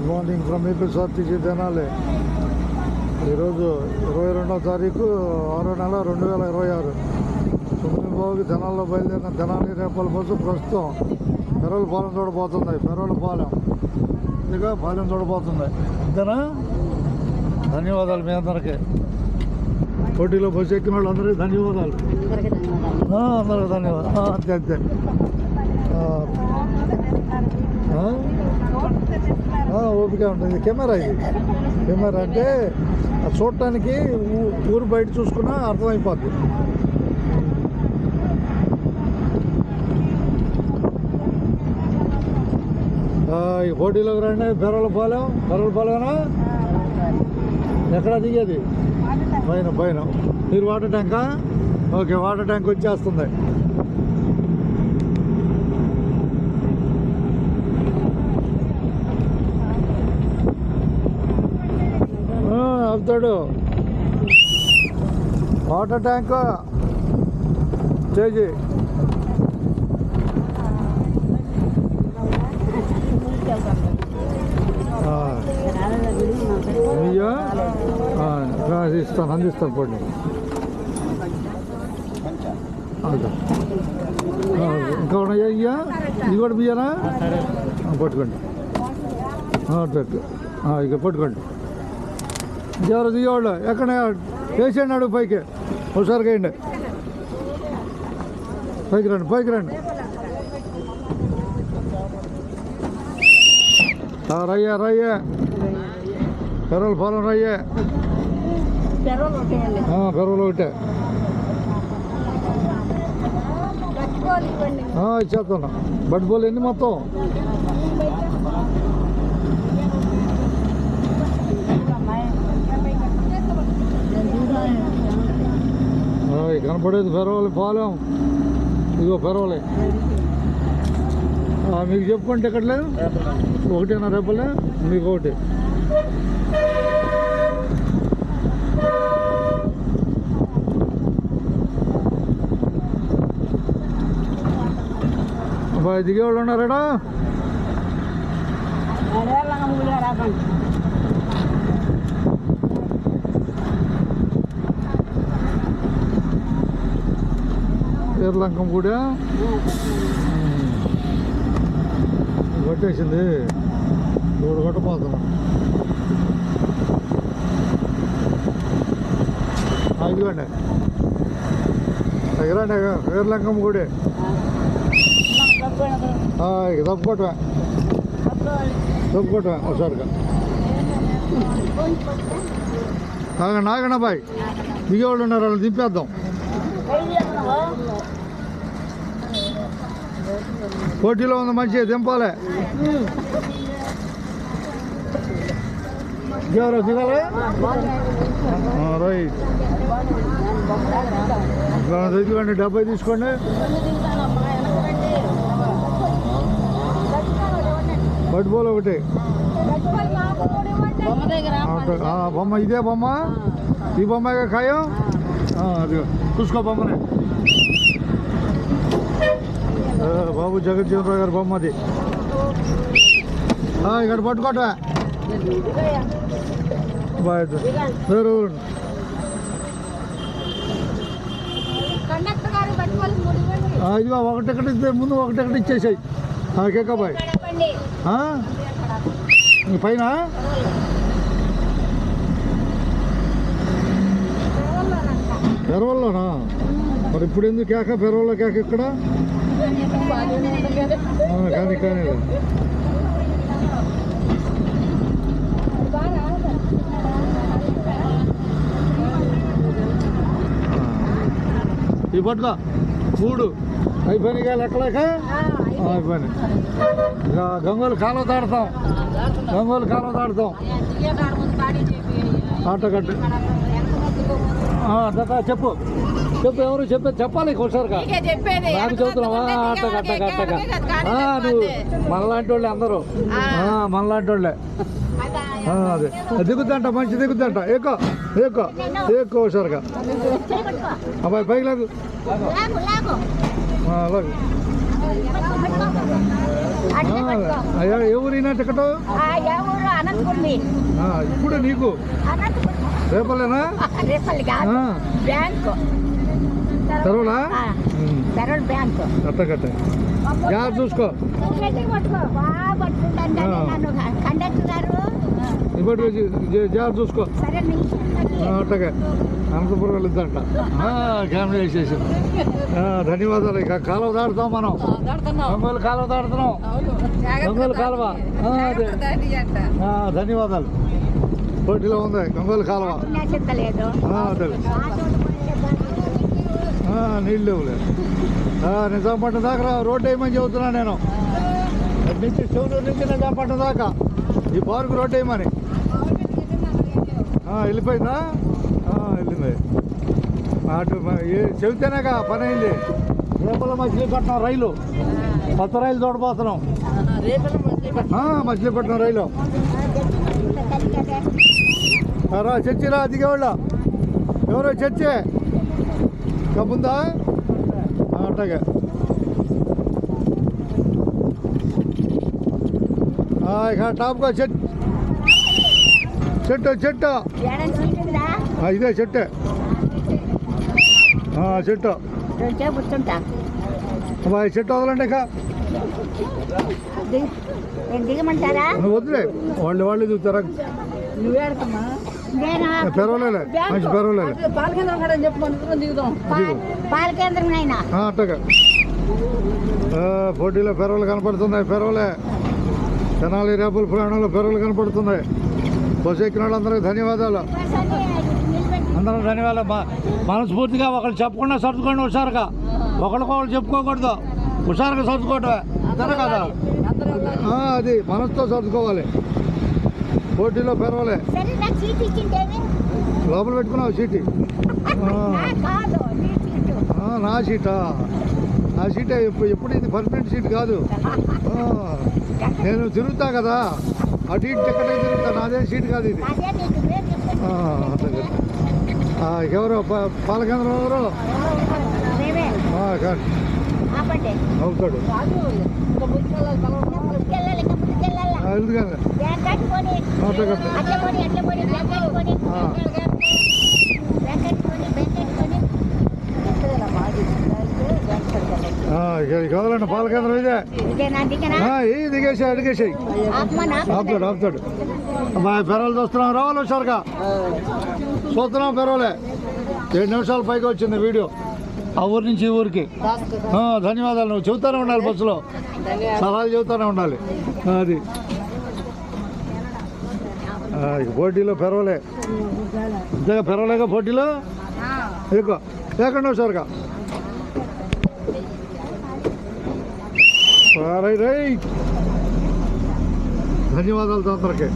Good morning from APSRTC Tenali. ఈరోజు 22వ తారీఖు 6వ నెల 2026. 9:00 తెనాల్లో బయలుదేరిన తెనాలి రేపల బస్సు ప్రస్తుతం పెరవలపాలెం చూడబోతుంది. పెరవలపాలెం ఇదిగా పాలెం చూడబోతుంది. అంతేనా? ధన్యవాదాలు మీ అందరికీ. పోటీలో బస్సు ఎక్కిన వాళ్ళు అందరికీ ధన్యవాదాలు. అందరికీ ధన్యవాదాలు. అంతే అంతే. ఓపిక ఉంటుంది. కెమెరా ఇది. కెమెరా అంటే చూడటానికి ఊరు బయట చూసుకున్నా అర్థమైపోద్ది. ఈ పోటీలోకి రండి. పెరవలపాలెమేనా? ఎక్కడ దిగేది? పైన మీరు వాటర్ ట్యాంకా? ఓకే, వాటర్ ట్యాంక్ వచ్చేస్తుంది. అవుతాడు. వాటర్ ట్యాంక్ చేసి ఇస్తాను, అందిస్తాను. పోటీ ఇంకా ఉన్నాయా? ఇయ్యా ఇది కూడా బియ్యనా? పట్టుకోండి. ఇక పట్టుకోండి. ఎవరు దిగేవాళ్ళు ఎక్కడ వేసేయండి. అడుగు పైకి ఒకసారి వేయండి. పైకి రండి. రయ్యే పెరవలపాలెం రయ్యే. పెరవలు ఒకటే ఇచ్చేస్తాను. బట్టిపోలు ఎన్ని మొత్తం? కనపడేది పెరవలపాలెం. ఇదిగో పెరవలే. మీకు చెప్పుకుంటే ఎక్కడ లేదు? ఒకటేనా రేపలే? మీకు ఒకటి. అబ్బాయి దిగేవాళ్ళు ఉన్నారా? ఎర్లంకం కూడా పట్టేసింది. రోడ్డు కొట్టపోతున్నాం. ఇదిగోండి దగ్గరండి ఎర్లంకం కూడా. ఇక తప్పుకోవటమే ఒకసారిగా. నాగండి అబ్బాయి. దిగేవాళ్ళు ఉన్నారు, వాళ్ళు దింపేద్దాం. పోటీలో ఉంది మంచిగా దింపాలి. దిగాలి. రైట్. తీసుకోండి, 70 తీసుకోండి. బట్టిపోలు ఒకటి. బొమ్మ ఇదే బొమ్మ. ఈ బొమ్మ ఖాయం. అది చూసుకో బొమ్మనే. బాబు జగజ్జీవనరావు గారి బొమ్మ అది. ఇక్కడ పట్టుకోట. ఇదిగో ఒకటెక్కడ ఇస్తే ముందు ఒకటెక్కడ ఇచ్చేసాయి. కేకాబాయ్ పైన పెరవల్లోనా? మరి ఇప్పుడు ఎందుకు కేక? పెరవల్లో కేక ఇక్కడ కానీ ఈ పట్టుకో. 3 అయిపోయినాయి. లెక్కలేక అయిపోయినాయి. గంగోలు కాలువ తాడతాం. ఆటగట్టు. చెప్పు ఎవరు చెప్పాలి ఒకసారిగా. నాకు చెబుతున్నావా? నువ్వు మనలాంటి వాళ్ళే అందరూ. మనలాంటి వాళ్ళే. అదే దిగుద్దంట, మంచి దిగుద్దంట. ఎక్కువ ఒకసారిగా. అబ్బాయి పైకి లేదు. అలాగే. అయ్యా ఏ ఊరినా టికెట్? అనంతపురం ఇప్పుడు నీకు రేపలేనా రేపల్లి కాదు బ్యాంకు తెరవలా పెరల్ బ్యాంకు కట్ట జాగ్రత్త చూసుకో బాగా పట్టుకుంటాను నన్ను కండక్టర్ గారు ఇప్పటి జాగ్రత్త చూసుకో సరే అట్టగా అనంతపురం వెళ్ళిద్దంట క్యామెరా వేసేసి ధన్యవాదాలు ఇక కాలువ దాడుతాం మనం ఒంగోలు కాలువ దాడుతున్నాం ఒంగోలు కాలువ అదే ధన్యవాదాలు పోటీలో ఉంది ఒంగోలు కాలువ నీళ్ళు లేవులేదు నిజాంపట్నం దాకా రోడ్డు వేయమని చెబుతున్నా నేను నుంచి చెవులూరు నుంచి నిజాంపట్నం దాకా ఈ పార్కు రోడ్డు వేయమని వెళ్ళిపోయిందా వెళ్ళింది అటు చెబితేనేగా పని అయింది రేపల మచిలీపట్నం రైలు కొత్త రైలు చూడబోతున్నాం మచిలీపట్నం రైలు రా చర్చిరా దిగేవాళ్ళ ఎవరో చర్చే కబుందా అట్టగా ఇక టాప్గా చెట్టు ఇదే చెట్టే చెట్టు చెట్టు వదలండి ఇక దిగమంటారా నువ్వు వద్దులే వాళ్ళు చూస్తారా పెరవలే మంచి పెరవలే అట్టగా పోటీలో పెరవలు కనపడుతున్నాయి పెరవలే తెనాలి రేపుల ప్రయాణంలో పెరవలు కనపడుతున్నాయి బస్సు ఎక్కిన వాళ్ళందరికీ ధన్యవాదాలు అందరూ ధన్యవాదాలు మనస్ఫూర్తిగా ఒకళ్ళు చెప్పకుండా సర్దుకోండి హుషారుగా ఒకరికొకరు చెప్పుకోకూడదు హుషారుగా సర్దుకోవటమే అంతే కదా అది మనసుతో సర్దుకోవాలి పోటీలో పెరవలే లోపల పెట్టుకున్నావు సీటీ నా సీటా నా సీటే ఎప్పుడు ఇది పర్మనెంట్ సీట్ కాదు నేను తిరుగుతా కదా అటు ఇటు టికెట్ తిరుగుతా నాదే సీట్ కాదు ఇది ఎవరు పాలకేంద్రం ఎవరు అవుతాడు ఎందుకంటే కదలండి పాలకేంద్రం ఇదే దిగేసాయి అడిగేసాయి ఆపుతాడు పెరవలు చూస్తున్నాం రావాలి హుషారుగా చూస్తున్నాం పెరవలే 7 నిమిషాలు పైకి వచ్చింది వీడియో ఆ ఊరి నుంచి ఈ ఊరికి ధన్యవాదాలు నువ్వు చెబుతూనే ఉండాలి బస్సులో సలహాలు చెబుతూనే ఉండాలి అది పోటీలో పెరవలే అంతేగా పెరవలేగా పోటీలో ఎక్కువ లేకుండా హుషారుగా ధన్యవాదాలు అందరికీ